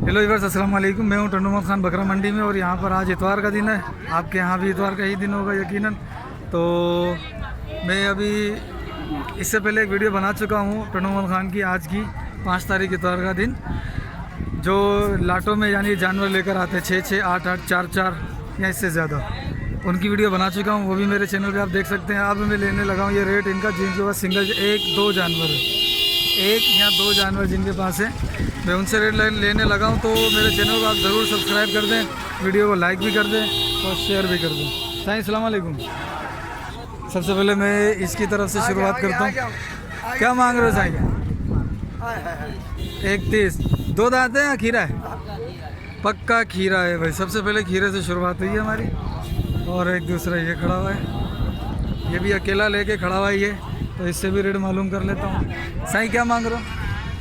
Hello viewers, अस्सलाम वालेकुम। मैं हूं टंडू मोहम्मद खान बकरा मंडी में और यहाँ पर आज इतवार का दिन है। आपके यहाँ भी इतवार का ही दिन होगा यकीनन। तो मैं अभी इससे पहले एक वीडियो बना चुका हूँ टंडू मोहम्मद खान की, आज की 5 तारीख इतवार का दिन, जो लाटों में यानी जानवर लेकर आते हैं 6-6, 8-8, 4-4 या इससे ज़्यादा, उनकी वीडियो बना चुका हूँ। वो भी मेरे चैनल पे आप देख सकते हैं। अब मैं लेने लगा हूँ ये रेट इनका, जिनके पास सिंगल 1-2 जानवर है, 1 या 2 जानवर जिनके पास है, मैं उनसे रेट लेने लगा हूँ। तो मेरे चैनल को आप ज़रूर सब्सक्राइब कर दें, वीडियो को लाइक भी कर दें और शेयर भी कर दें। साईं अस्सलाम वालेकुम। सबसे पहले मैं इसकी तरफ से शुरुआत करता हूँ। क्या मांग रहे हो साईं? 1.30। 2 दांत है या खीरा है? पक्का खीरा है भाई। सबसे पहले खीरे से शुरुआत हुई है हमारी। और एक दूसरा ये खड़ा हुआ है, ये भी अकेला लेके खड़ा हुआ है ये, तो इससे भी रेट मालूम कर लेता हूँ। साईं क्या मांग रहे हो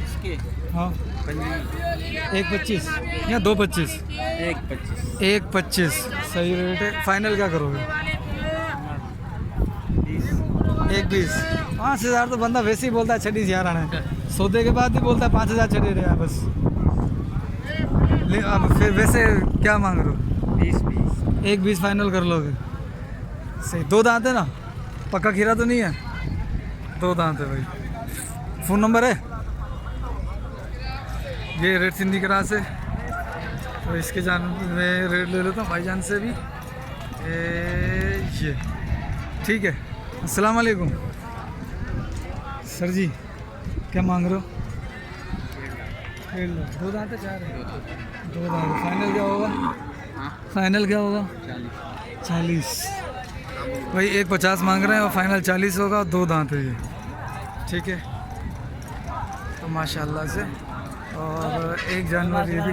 इसके? हाँ 1.25 या 2.25? 1.25 सही रेट है। फाइनल क्या करोगे? 1.20। 5,000 तो बंदा वैसे ही बोलता है, 36,000 आना है। सौदे के बाद भी बोलता है 5,000 छड़े रहे हैं बस। अब फिर वैसे क्या मांग रहे हो? 20-20। 1.20 फाइनल कर लोगे? सही। 2 दांत है ना? पक्का खीरा तो नहीं है? 2 दांत है भाई। फ़ोन नंबर है? ये रेट सिंधी क्रास है, तो इसके जान में रेट ले लेता हूँ भाईजान से भी। ये ठीक है। अस्सलाम वालेकुम सर जी, क्या मांग रहे हो? 2 दांत है, 4 है? 2 दांत। फाइनल क्या होगा? फाइनल क्या होगा? 40 भाई। 1.50 मांग रहे हैं और फाइनल 40 होगा। 2 दांत है ये, ठीक है। तो माशाल्लाह से। और एक जानवर ये भी।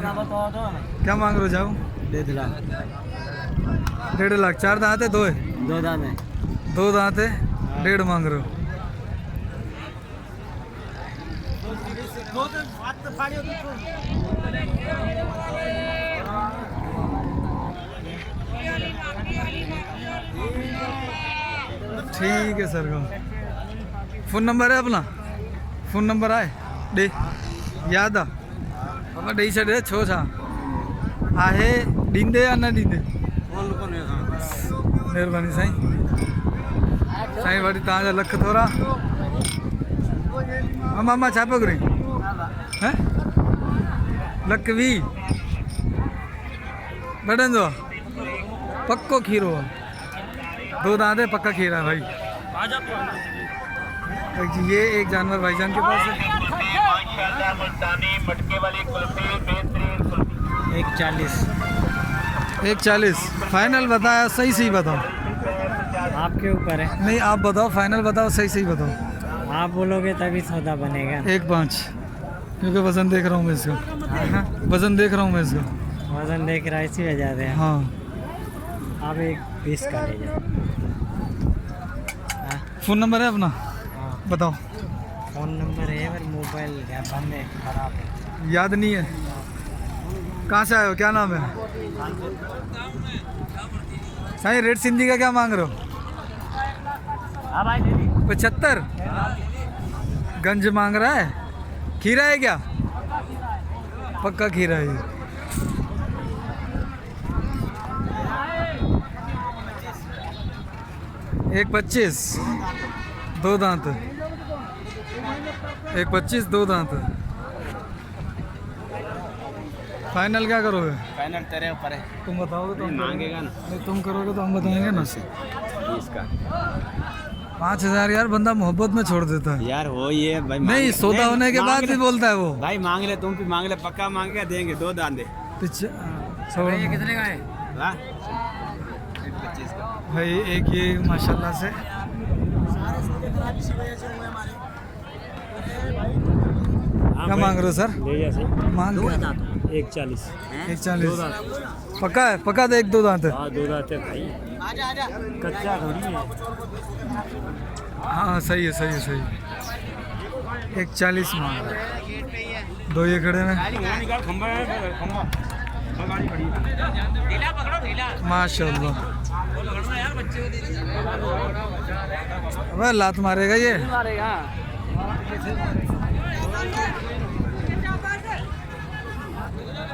क्या मांग रहे हो? जाओ 1.5 लाख। 1.5 लाख। 4 दांत है? 2 है? 2 दांत है। 2 दांत है, 1.5 मांग रहे हो। ठीक है सर का फ़ोन नंबर है अपना? फ़ोन नंबर आए डे याद आ बाबा ॾेई छॾे छो छा आहे? ॾींदे या न ॾींदे? महिरबानी साईं। साईं वरी तव्हांजा लख थोरा। मामा छा पियो करी? हैं? 1,20,000 बढ़ंदो आहे? पक्को खीरो आहे। 2 दांत है, पक्का खीरा है भाई। ये एक जानवर भाईजान के पास है। 1.40। 1.40 फाइनल बताया? सही बताओ। आपके ऊपर है। नहीं आप बताओ, फाइनल बताओ, सही बताओ। आप बोलोगे तभी सौदा बनेगा। 1.5 क्योंकि वजन देख रहा हूँ मैं इसका। वजन देख रहा हूँ मैं इसका। वजन देख रहा है, इसी वजह से। हाँ आप 1.20 का ले जाओ। फ़ोन नंबर है अपना? बताओ। फ़ोन नंबर है पर मोबाइल बंद है, खराब है, याद नहीं है। कहाँ से आए हो? क्या नाम है? साईं रेट सिंधी का क्या मांग रहे हो? 75 गंज मांग रहा है। खीरा है क्या? पक्का खीरा है ये। एक 25 2 दांत। 1.25 2 दांत। फाइनल क्या करोगे? फाइनल तेरे ऊपर है। तुम बताओगे तो हम मांगेगा ना। नहीं, तुम करोगे तो हम बताएंगे ना। 20 का 5,000 यार बंदा मोहब्बत में छोड़ देता है यार। हो ये भाई नहीं, सौदा होने के बाद भी बोलता है वो। भाई मांग ले, तुम भी मांग ले, पक्का मांग के देंगे। 2 दांत दे। पीछे ये कितने का है? 1.25 का भाई। एक ये माशाल्लाह से। क्या मांग रहे हो सर? मांग 1.40। 1.40 पक्का है? पक्का तो 1-2 दांत है। 2 दांत है भाई। कच्चा थोड़ी है। हाँ सही है। 1.40 मांग रहा है। 2 ये खड़े में माशाल्लाह। अबे लात मारेगा ये।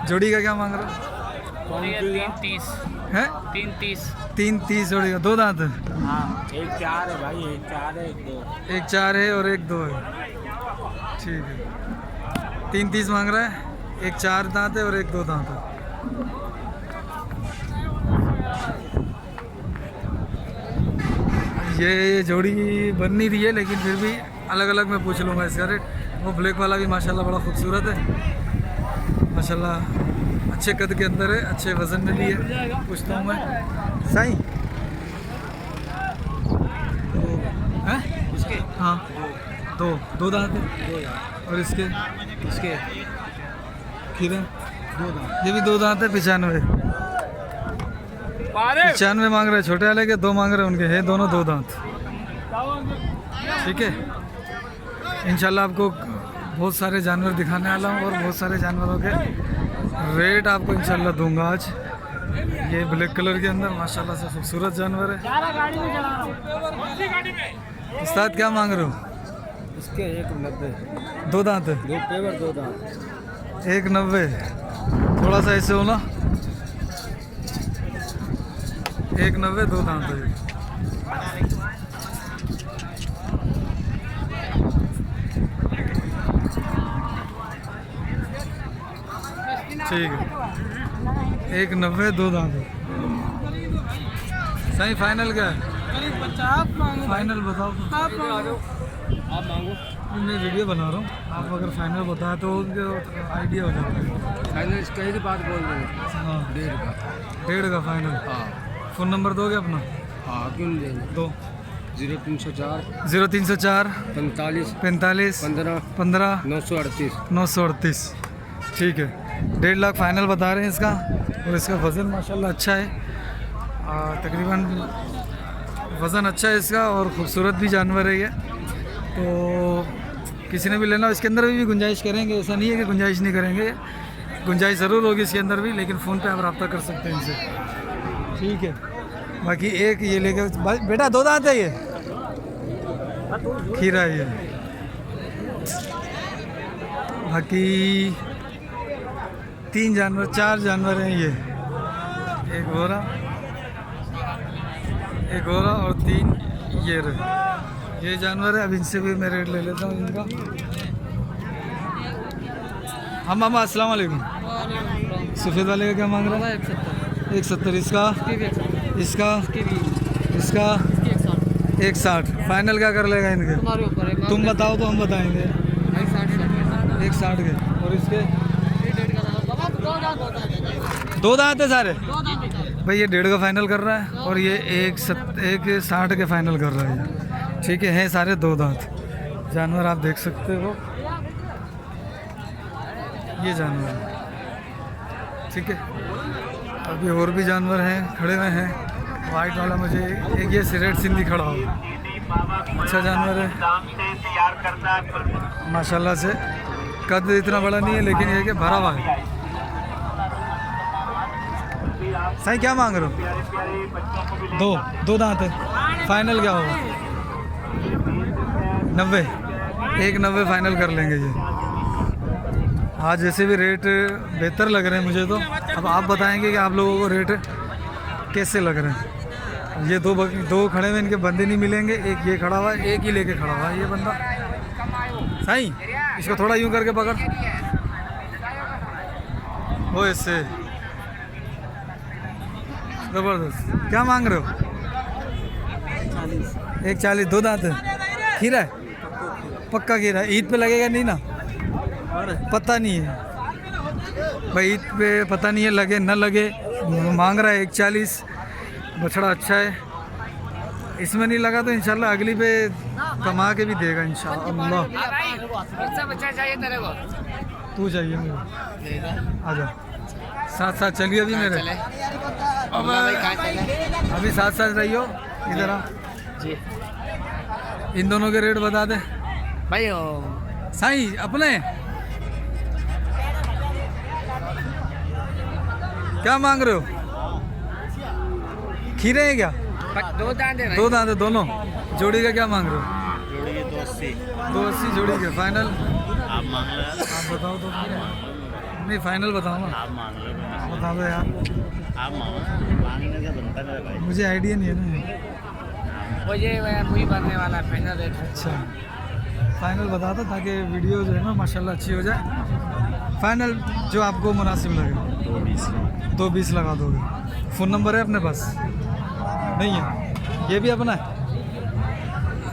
जोड़ी का क्या मांग रहे हो? 330 है 330। 330 जोड़ी का, दो दांत है? हाँ, एक 4 है भाई, एक 4 है, एक 2। एक 4 है और एक 2 है, ठीक है। 330 मांग रहा है, एक 4 दांत है और एक 2 दांत है। ये जोड़ी बन नहीं रही है, लेकिन फिर भी अलग अलग मैं पूछ लूँगा इसका रेट। वो ब्लैक वाला भी माशाल्लाह बड़ा खूबसूरत है, माशाल्लाह अच्छे कद के अंदर है, अच्छे वज़न में भी है। पूछता हूँ मैं साईं, हैं? इसके हाँ, दो दांत है। 2 यार, और इसके इसके खीरे 2 दांत। ये भी 2 दांत है। 95 मांग रहे हैं छोटे वाले के, 2 मांग रहे हैं उनके, है दोनों 2 दांत। ठीक है, इंशाल्लाह आपको बहुत सारे जानवर दिखाने वाला हूँ और बहुत सारे जानवरों के रेट आपको इंशाल्लाह दूंगा आज। ये ब्लैक कलर के अंदर माशाल्लाह से खूबसूरत जानवर है। उस्ताद क्या मांग रहे हो? इसके 190। 2 दांत है, 2 पेवर 2 दांत। 190। थोड़ा सा ऐसे हो ना, 190 2 दांत है। ठीक है, 190 2 दांत है। सही फाइनल क्या है? फाइनल बताओ। आप मांगो। मैं वीडियो बना रहा हूँ, आप अगर फाइनल बताए तो उनके आइडिया हो जाता है। फाइनल कहीं की बात बोल रहे हैं। हाँ, 1.5 का फाइनल। हाँ फ़ोन नंबर दोगे अपना? हाँ, क्यों नहीं देंगे? दो। 0304 0304 45 45 15 15 938। 938। ठीक है, 1.5 लाख फाइनल बता रहे हैं इसका। और इसका वज़न माशाल्लाह अच्छा है, तकरीबन वज़न अच्छा है इसका, और ख़ूबसूरत भी जानवर है ये। तो किसी ने भी लेना हो, इसके अंदर भी गुंजाइश करेंगे, ऐसा नहीं है कि गुंजाइश नहीं करेंगे, गुंजाइश ज़रूर होगी इसके अंदर भी, लेकिन फ़ोन पे आप रब्ता कर सकते हैं इनसे। ठीक है, बाकी एक ये लेके बेटा 2 दांत है, ये खीरा है ये। बाकी 3 जानवर 4 जानवर हैं ये, एक गोरा और 3 ये जानवर है। अब इनसे भी मैं रेट ले लेता हूँ इनका। हम मामा अस्सलाम वालेकुम। सफ़ेद वाले का क्या मांग रहा है? 170। इसका 160। फाइनल क्या कर लेगा इनके? तुम बताओ तो हम बताएंगे। 160 के। और इसके 2 दांत है सारे भाई। ये 1.5 का फाइनल कर रहा है और ये 160 के फाइनल कर रहा है। ठीक है सारे 2 दांत जानवर, आप देख सकते हो ये जानवर। ठीक है, अभी और भी जानवर हैं खड़े हुए हैं। वाइट वाला मुझे एक ये रेड सिंधी खड़ा हो, अच्छा जानवर है माशाल्लाह से। कद इतना बड़ा नहीं है, लेकिन ये कि भरा हुआ है। सही क्या मांग रहे हो? 2 दांत है। फाइनल क्या होगा? 90। 190 फाइनल कर लेंगे ये। आज जैसे भी रेट बेहतर लग रहे हैं मुझे तो। अब आप बताएंगे कि आप लोगों को रेट कैसे लग रहे हैं। ये 2 खड़े हुए, इनके बंदे नहीं मिलेंगे। एक ये खड़ा हुआ है, एक ही लेके खड़ा हुआ है ये बंदा। सही, इसको थोड़ा यूं करके पकड़, वो इससे ज़बरदस्त। क्या मांग रहे हो? 140। 2 दांत है, खीरा है, पक्का खीरा है। ईद पे लगेगा नहीं ना? पता नहीं है भाई, ईद पे पता नहीं है लगे न लगे। मांग रहा है 140। बछड़ा अच्छा है, इसमें नहीं लगा तो इंशाल्लाह अगली पे कमा के भी देगा इंशाल्लाह। बच्चा चाहिए तेरे को? तू चाहिए मुझे, आजा साथ साथ चलिए। अभी मेरे अभी साथ साथ रहियो इधर आ जी। इन दोनों के रेट बता दे भाई। साईं अपने क्या मांग रहे हो? खीरे हैं क्या? 2 दांत है। 2 दांत है दोनों। जोड़ी का क्या मांग रहे हो? जोड़ी के 280। 280 जोड़ी के फाइनल। आप मांग रहे हैं? आप बताओ तो। नहीं फाइनल बताओ ना, आप मांग लो, बता दो यार, आप मांगो ना, मांगने से बनता मेरा भाई। मुझे आइडिया नहीं है ना। मुझे वही बनने वाला है फाइनल रेट। अच्छा फाइनल बता दो ताकि वीडियो जो है ना माशाल्लाह अच्छी हो जाए। फाइनल जो आपको मुनासिब लगे। 220 लगा दोगे। फ़ोन नंबर है अपने पास? नहीं है, ये भी अपना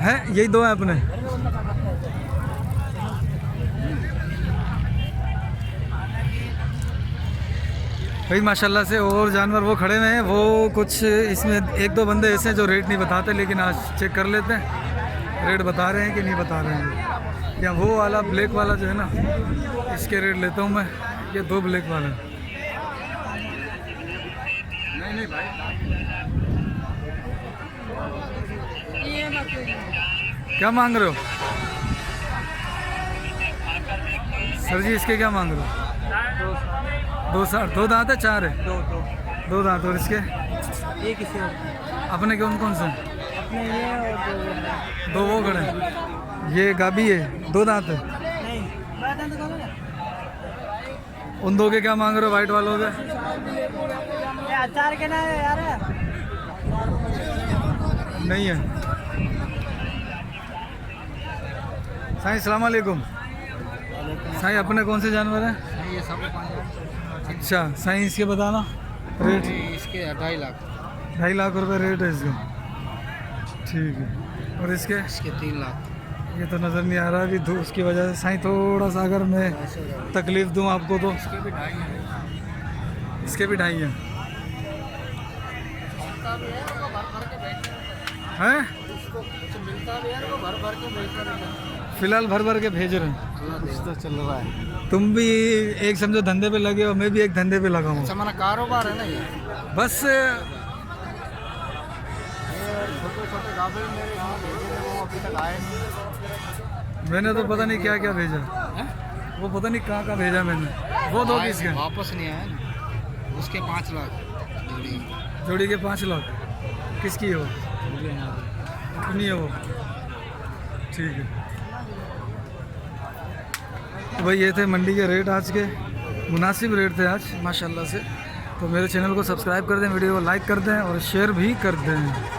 है, यही दो है अपने। भाई माशाल्लाह से और जानवर वो खड़े हुए हैं, वो कुछ इसमें एक दो बंदे ऐसे हैं जो रेट नहीं बताते, लेकिन आज चेक कर लेते हैं रेट बता रहे हैं कि नहीं बता रहे हैं। या वो वाला ब्लैक वाला जो है ना, इसके रेट लेता हूँ मैं, ये 2 ब्लैक वाले। नहीं भाई, क्या मांग रहे हो सर जी? इसके क्या मांग रहे हो? 260। 2 दांत है 4 है? 2 दांत। और इसके ये किसी अपने कौन कौन से? अपने ये और 2 वो खड़े हैं। ये गाबी है, 2 दांत है। नहीं उन 2 के क्या मांग रहे हो वाइट वालों के? अचार के ना यार नहीं है। साईं अस्सलाम वालेकुम। साईं अपने कौन से जानवर हैं? ये सब अच्छा साईं इसके बताना रेट। इसके 2.5 लाख। 2.5 लाख रुपए रेट है इसका। ठीक है। और इसके? इसके 3 लाख। ये तो नज़र नहीं आ रहा अभी धूप उसकी वजह से। साईं थोड़ा सा अगर मैं तकलीफ़ दूँ आपको तो? इसके भी 2.5 है। इसके भी 2.5 हैं। हैं? फिलहाल भर भर के भेज रहे हैं। तो चल रहा है। तुम भी एक समझो धंधे पे लगे हो, मैं भी एक धंधे पे लगा हूँ। हमारा कारोबार है ना ये। बस छोटे छोटे गाबे मेरे यहाँ भेजे थे, वो अभी तक आए नहीं। मैंने तो पता नहीं क्या क्या भेजा, वो पता नहीं कहाँ कहाँ भेजा मैंने। वो 2 किसके? वापस नहीं आया ना, उसके 5 लाख जोड़ी। जोड़ी के 5 लाख। किसकी है वो? अपनी है वो। ठीक है। तो भाई ये थे मंडी के रेट आज के, मुनासिब रेट थे आज माशाल्लाह से। तो मेरे चैनल को सब्सक्राइब कर दें, वीडियो को लाइक कर दें और शेयर भी कर दें।